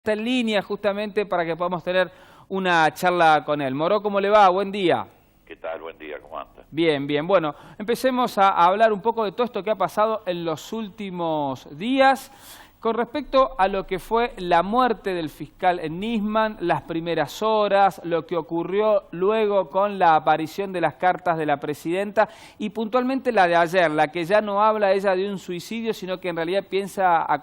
Está en línea justamente para que podamos tener una charla con él. Moró, ¿cómo le va? Buen día. ¿Qué tal? Buen día, ¿cómo anda? Bien, bien. Bueno, empecemos a hablar un poco de todo esto que ha pasado en los últimos días con respecto a lo que fue la muerte del fiscal en Nisman, las primeras horas, lo que ocurrió luego con la aparición de las cartas de la presidenta y puntualmente la de ayer, la que ya no habla ella de un suicidio, sino que en realidad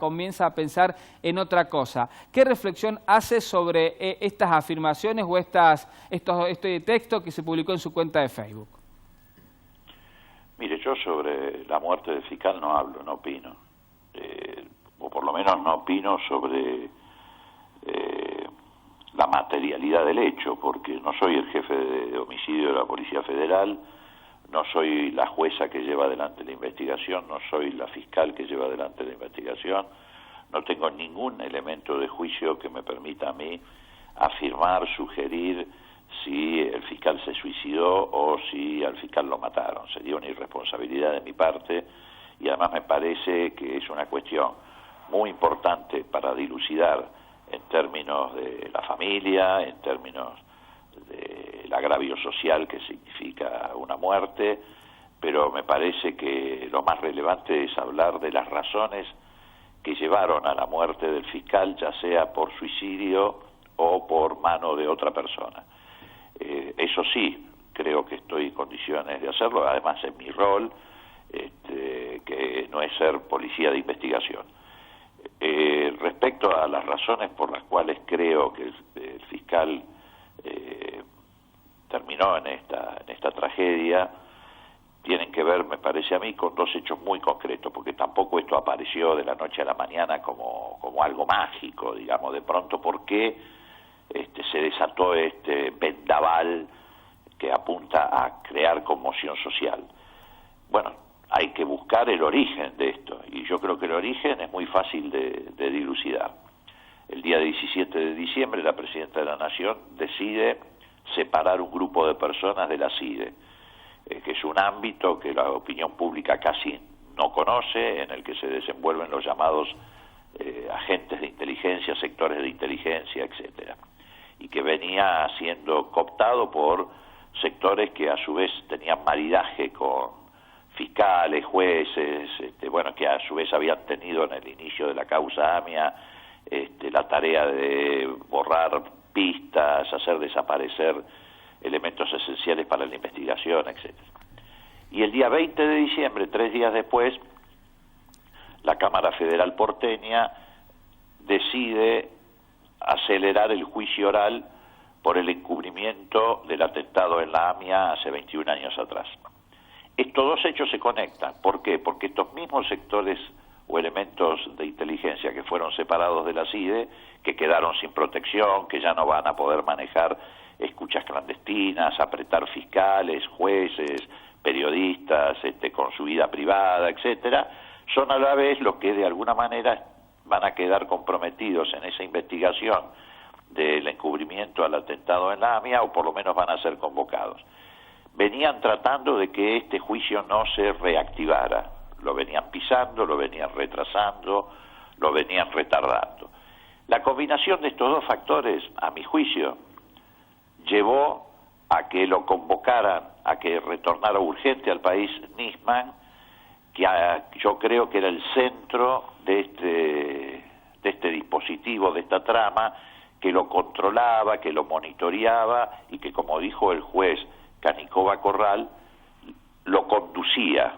comienza a pensar en otra cosa. ¿Qué reflexión hace sobre estas afirmaciones o este texto que se publicó en su cuenta de Facebook? Mire, yo sobre la muerte del fiscal no hablo, no opino. O por lo menos no opino sobre la materialidad del hecho, porque no soy el jefe de homicidio de la Policía Federal, no soy la jueza que lleva adelante la investigación, no soy la fiscal que lleva adelante la investigación, no tengo ningún elemento de juicio que me permita a mí afirmar, sugerir si el fiscal se suicidó o si al fiscal lo mataron. Sería una irresponsabilidad de mi parte y además me parece que es una cuestión muy importante para dilucidar en términos de la familia, en términos del agravio social que significa una muerte, pero me parece que lo más relevante es hablar de las razones que llevaron a la muerte del fiscal, ya sea por suicidio o por mano de otra persona. Eso sí, creo que estoy en condiciones de hacerlo, además es mi rol, que no es ser policía de investigación. Respecto a las razones por las cuales creo que el fiscal terminó en esta tragedia, tienen que ver, me parece a mí, con dos hechos muy concretos, porque tampoco esto apareció de la noche a la mañana como algo mágico, digamos, de pronto, ¿por qué se desató este vendaval que apunta a crear conmoción social? Bueno, hay que buscar el origen de esto, y yo creo que el origen es muy fácil de dilucidar. El día 17 de diciembre la Presidenta de la Nación decide separar un grupo de personas de la CIDE, que es un ámbito que la opinión pública casi no conoce, en el que se desenvuelven los llamados agentes de inteligencia, sectores de inteligencia, etcétera, y que venía siendo cooptado por sectores que a su vez tenían maridaje con fiscales, jueces, que a su vez habían tenido en el inicio de la causa AMIA la tarea de borrar pistas, hacer desaparecer elementos esenciales para la investigación, etc. Y el día 20 de diciembre, 3 días después, la Cámara Federal porteña decide acelerar el juicio oral por el encubrimiento del atentado en la AMIA hace 21 años atrás. Estos dos hechos se conectan. ¿Por qué? Porque estos mismos sectores o elementos de inteligencia que fueron separados de la CIDE, que quedaron sin protección, que ya no van a poder manejar escuchas clandestinas, apretar fiscales, jueces, periodistas, con su vida privada, etcétera, son a la vez los que de alguna manera van a quedar comprometidos en esa investigación del encubrimiento al atentado en la AMIA, o por lo menos van a ser convocados. Venían tratando de que este juicio no se reactivara, lo venían pisando, lo venían retrasando, lo venían retardando. La combinación de estos dos factores, a mi juicio, llevó a que lo convocaran, a que retornara urgente al país Nisman, que yo creo que era el centro de este dispositivo, de esta trama, que lo controlaba, que lo monitoreaba y que, como dijo el juez Canicova Corral, lo conducía.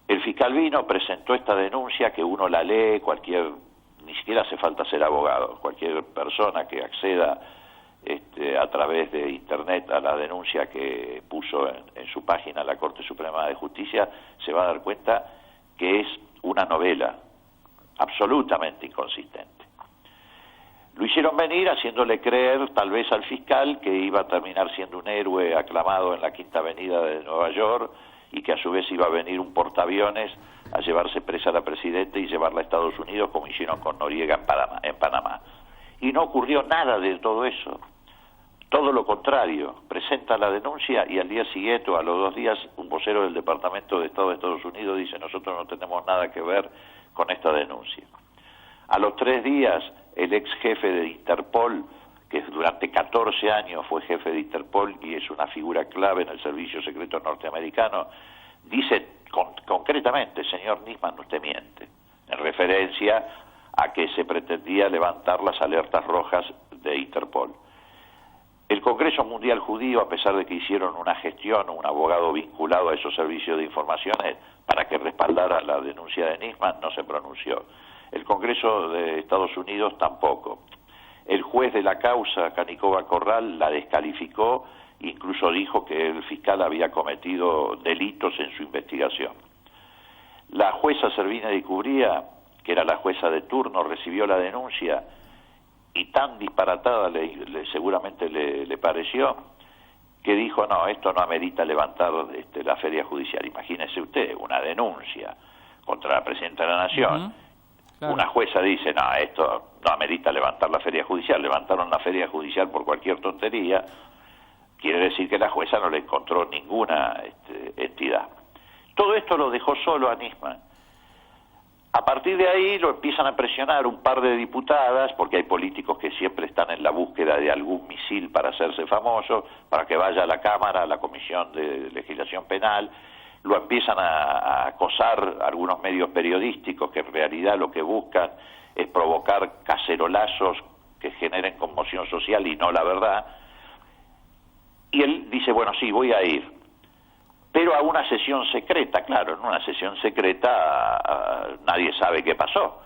El fiscal vino, presentó esta denuncia que uno la lee, ni siquiera hace falta ser abogado, cualquier persona que acceda a través de internet a la denuncia que puso en su página la Corte Suprema de Justicia se va a dar cuenta que es una novela absolutamente inconsistente. Lo hicieron venir haciéndole creer tal vez al fiscal que iba a terminar siendo un héroe aclamado en la Quinta Avenida de Nueva York y que a su vez iba a venir un portaaviones a llevarse presa a la presidenta y llevarla a Estados Unidos, como hicieron con Noriega en Panamá. Y no ocurrió nada de todo eso. Todo lo contrario, presenta la denuncia y al día siguiente o a los 2 días un vocero del Departamento de Estado de Estados Unidos dice: nosotros no tenemos nada que ver con esta denuncia. A los 3 días, el ex jefe de Interpol, que durante 14 años fue jefe de Interpol y es una figura clave en el servicio secreto norteamericano, dice concretamente: señor Nisman, usted miente, en referencia a que se pretendía levantar las alertas rojas de Interpol. El Congreso Mundial Judío, a pesar de que hicieron una gestión, un abogado vinculado a esos servicios de informaciones para que respaldara la denuncia de Nisman, no se pronunció. El Congreso de Estados Unidos tampoco. El juez de la causa, Canicova Corral, la descalificó, incluso dijo que el fiscal había cometido delitos en su investigación. La jueza Servina Di Cubría, que era la jueza de turno, recibió la denuncia y tan disparatada seguramente le pareció, que dijo: no, esto no amerita levantar la feria judicial. Imagínese usted, una denuncia contra la presidenta de la Nación. Claro. Una jueza dice: no, esto no amerita levantar la feria judicial. Levantaron la feria judicial por cualquier tontería. Quiere decir que la jueza no le encontró ninguna entidad. Todo esto lo dejó solo a Nisman. A partir de ahí lo empiezan a presionar un par de diputadas, porque hay políticos que siempre están en la búsqueda de algún misil para hacerse famosos, para que vaya a la Cámara, a la Comisión de Legislación Penal. Lo empiezan a acosar algunos medios periodísticos que en realidad lo que buscan es provocar cacerolazos que generen conmoción social y no la verdad. Y él dice: bueno, sí, voy a ir, pero a una sesión secreta. Claro, en una sesión secreta nadie sabe qué pasó.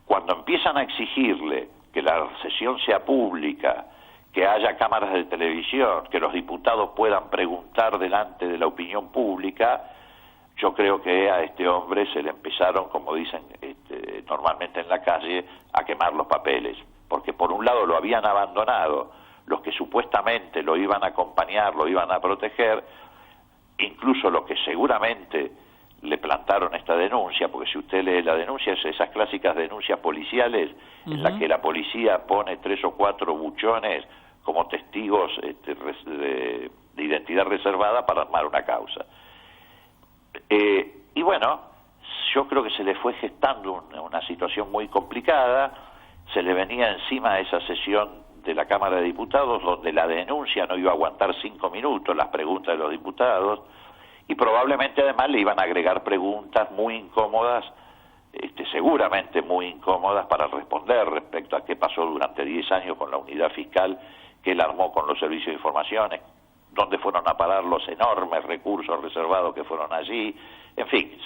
Cuando empiezan a exigirle que la sesión sea pública, que haya cámaras de televisión, que los diputados puedan preguntar delante de la opinión pública, yo creo que a este hombre se le empezaron, como dicen normalmente en la calle, a quemar los papeles. Porque por un lado lo habían abandonado los que supuestamente lo iban a acompañar, lo iban a proteger, incluso los que seguramente le plantaron esta denuncia, porque si usted lee la denuncia, es esas clásicas denuncias policiales en las que la policía pone 3 o 4 buchones como testigos de identidad reservada para armar una causa. Y bueno, yo creo que se le fue gestando una situación muy complicada. Se le venía encima esa sesión de la Cámara de Diputados, donde la denuncia no iba a aguantar 5 minutos, las preguntas de los diputados, y probablemente además le iban a agregar preguntas muy incómodas, seguramente muy incómodas para responder respecto a qué pasó durante 10 años con la unidad fiscal que él armó con los servicios de informaciones, dónde fueron a parar los enormes recursos reservados que fueron allí, en fin,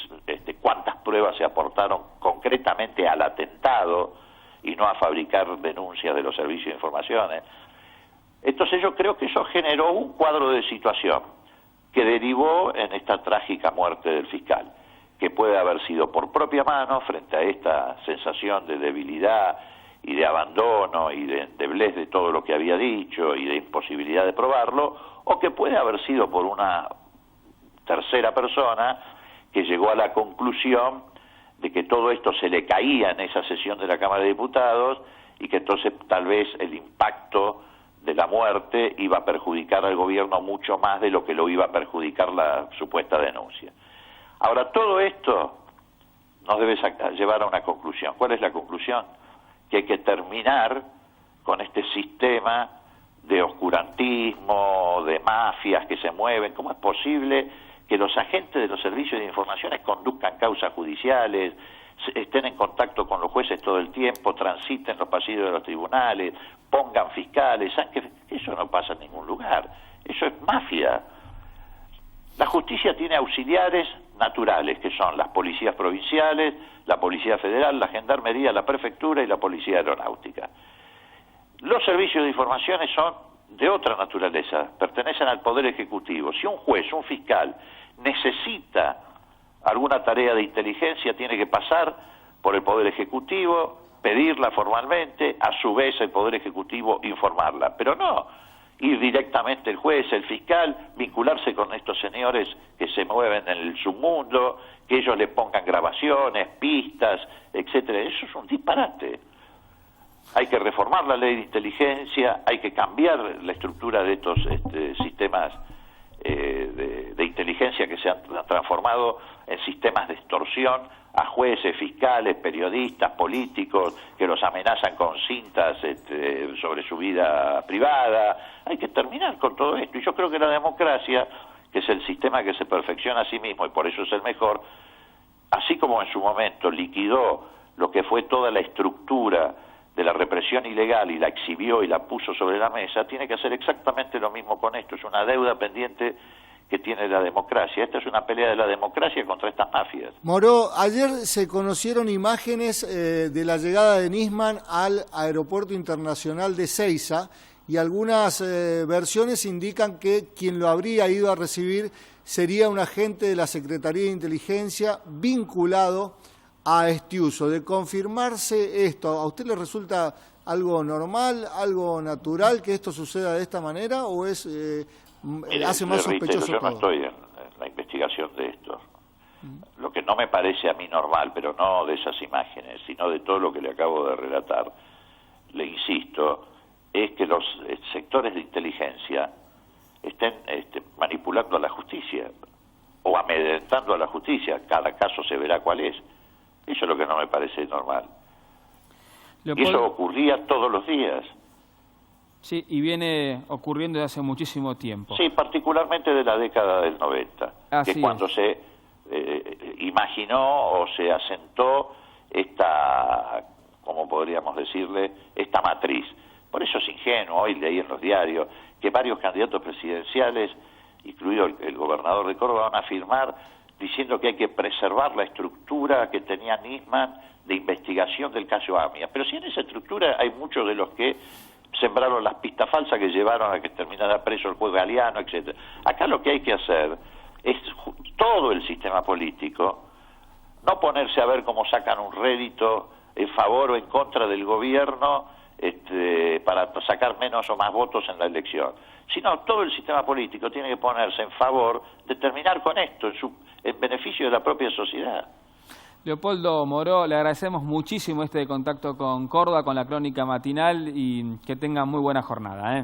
cuántas pruebas se aportaron concretamente al atentado y no a fabricar denuncias de los servicios de informaciones. Entonces yo creo que eso generó un cuadro de situación que derivó en esta trágica muerte del fiscal, que puede haber sido por propia mano frente a esta sensación de debilidad y de abandono y de endeblez de todo lo que había dicho y de imposibilidad de probarlo, o que puede haber sido por una tercera persona que llegó a la conclusión de que todo esto se le caía en esa sesión de la Cámara de Diputados y que entonces tal vez el impacto de la muerte iba a perjudicar al gobierno mucho más de lo que lo iba a perjudicar la supuesta denuncia. Ahora, todo esto nos debe llevar a una conclusión. ¿Cuál es la conclusión? Que hay que terminar con este sistema de oscurantismo, de mafias que se mueven. ¿Cómo es posible que los agentes de los servicios de informaciones conduzcan causas judiciales, estén en contacto con los jueces todo el tiempo, transiten los pasillos de los tribunales, pongan fiscales? ¿Saben que eso no pasa en ningún lugar? Eso es mafia. La justicia tiene auxiliares naturales, que son las policías provinciales, la policía federal, la gendarmería, la prefectura y la policía aeronáutica. Los servicios de informaciones son de otra naturaleza, pertenecen al Poder Ejecutivo. Si un juez, un fiscal, necesita alguna tarea de inteligencia, tiene que pasar por el Poder Ejecutivo, pedirla formalmente, a su vez el Poder Ejecutivo informarla. Pero no ir directamente el juez, el fiscal, vincularse con estos señores que se mueven en el submundo, que ellos le pongan grabaciones, pistas, etcétera. Eso es un disparate. Hay que reformar la ley de inteligencia, hay que cambiar la estructura de estos sistemas de inteligencia que se han transformado en sistemas de extorsión a jueces, fiscales, periodistas, políticos, que los amenazan con cintas sobre su vida privada. Hay que terminar con todo esto. Y yo creo que la democracia, que es el sistema que se perfecciona a sí mismo y por eso es el mejor, así como en su momento liquidó lo que fue toda la estructura de la represión ilegal y la exhibió y la puso sobre la mesa, tiene que hacer exactamente lo mismo con esto. Es una deuda pendiente que tiene la democracia. Esta es una pelea de la democracia contra estas mafias. Moró, ayer se conocieron imágenes de la llegada de Nisman al Aeropuerto Internacional de Ezeiza y algunas versiones indican que quien lo habría ido a recibir sería un agente de la Secretaría de Inteligencia vinculado a Estiuso. De confirmarse esto, ¿a usted le resulta algo normal, algo natural que esto suceda de esta manera o es hace más sospechoso yo todo? no estoy en la investigación de esto. Lo que no me parece a mí normal, pero no de esas imágenes, sino de todo lo que le acabo de relatar, le insisto, es que los sectores de inteligencia estén manipulando a la justicia o amedrentando a la justicia. Cada caso se verá cuál es. Eso es lo que no me parece normal. Y eso ocurría todos los días. Sí, y viene ocurriendo desde hace muchísimo tiempo. Sí, particularmente de la década del 90, que es cuando se imaginó o se asentó esta, ¿cómo podríamos decirle?, esta matriz. Por eso es ingenuo, hoy leí en los diarios que varios candidatos presidenciales, incluido el gobernador de Córdoba, van a firmar diciendo que hay que preservar la estructura que tenía Nisman de investigación del caso AMIA. Pero si en esa estructura hay muchos de los que sembraron las pistas falsas que llevaron a que terminara preso el juez Galeano, etcétera. Acá lo que hay que hacer es todo el sistema político, no ponerse a ver cómo sacan un rédito en favor o en contra del gobierno para sacar menos o más votos en la elección, sino todo el sistema político tiene que ponerse en favor de terminar con esto en beneficio de la propia sociedad. Leopoldo Moró, le agradecemos muchísimo contacto con Córdoba, con la Crónica Matinal y que tenga muy buena jornada.